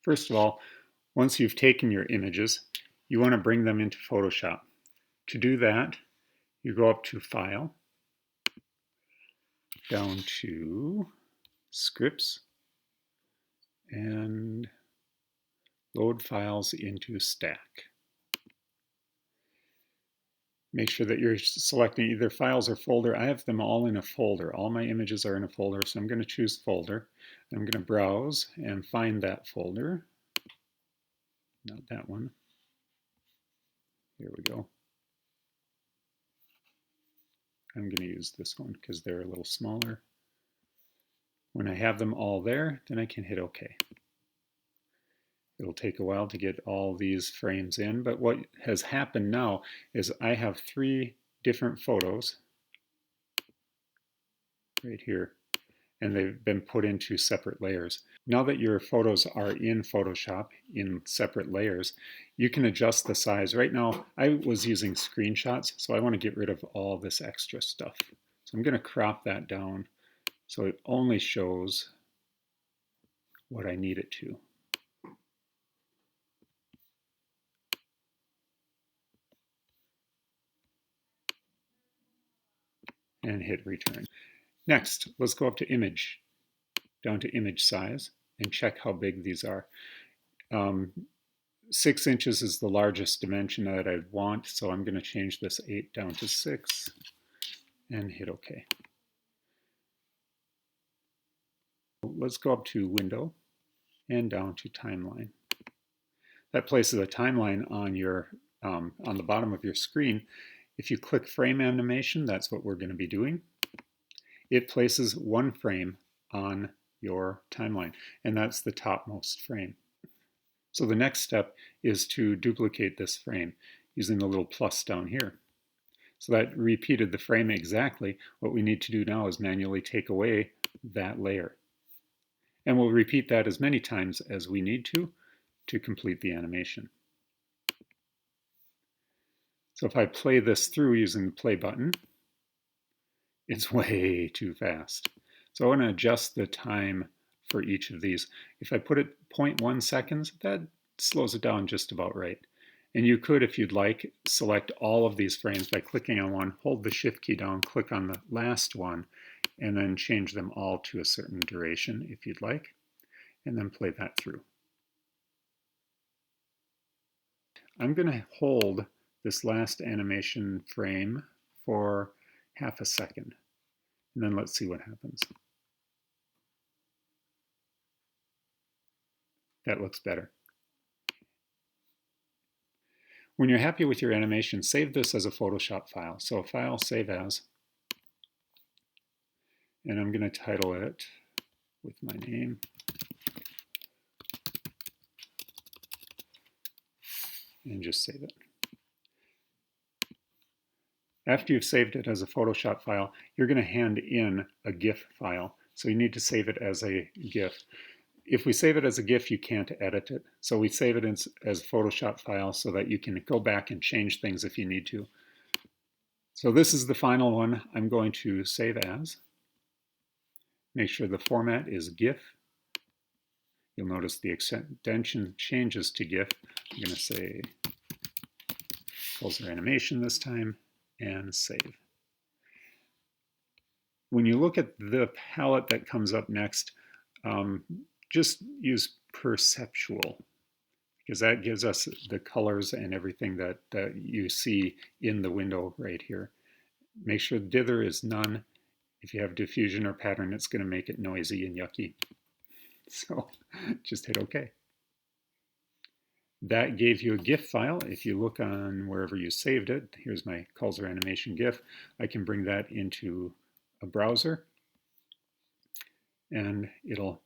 First of all, once you've taken your images, you want to bring them into Photoshop. To do that, you go up to File, down to Scripts, and load files into Stack. Make sure that you're selecting either files or folder. I have them all in a folder. All my images are in a folder, so I'm going to choose folder. I'm going to browse and find that folder. Not that one. Here we go. I'm going to use this one because they're a little smaller. When I have them all there, then I can hit OK. It'll take a while to get all these frames in, but what has happened now is I have 3 different photos right here, and they've been put into separate layers. Now that your photos are in Photoshop in separate layers, you can adjust the size. Right now, I was using screenshots, so I want to get rid of all this extra stuff. So I'm going to crop that down so it only shows what I need it to. And hit return. Next, let's go up to image, down to image size, and check how big these are. 6 inches is the largest dimension that I want, so I'm going to change this 8 down to 6 and hit OK. Let's go up to Window and down to Timeline. That places a timeline on the bottom of your screen. If you click Frame Animation, that's what we're going to be doing. It places 1 frame on your timeline, and that's the topmost frame. So the next step is to duplicate this frame using the little plus down here. So that repeated the frame exactly. What we need to do now is manually take away that layer. And we'll repeat that as many times as we need to complete the animation. So if I play this through using the play button, it's way too fast. So I want to adjust the time for each of these. If I put it 0.1 seconds, that slows it down just about right. And you could, if you'd like, select all of these frames by clicking on one, hold the Shift key down, click on the last one, and then change them all to a certain duration if you'd like, and then play that through. I'm going to hold this last animation frame for half a second, and then let's see what happens. That looks better. When you're happy with your animation, save this as a Photoshop file. So File, Save As, and I'm going to title it with my name. And just save it. After you've saved it as a Photoshop file, you're going to hand in a GIF file. So you need to save it as a GIF. If we save it as a GIF, you can't edit it. So we save it as a Photoshop file so that you can go back and change things if you need to. So this is the final one I'm going to save as. Make sure the format is GIF. You'll notice the extension changes to GIF. I'm going to say Pulsar Animation this time and save. When you look at the palette that comes up next, just use Perceptual, because that gives us the colors and everything that you see in the window right here. Make sure dither is none. If you have diffusion or pattern, it's going to make it noisy and yucky. So just hit OK. That gave you a GIF file. If you look on wherever you saved it, here's my Pulsar Animation GIF. I can bring that into a browser, and it'll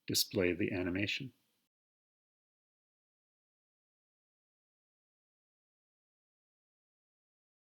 display the animation.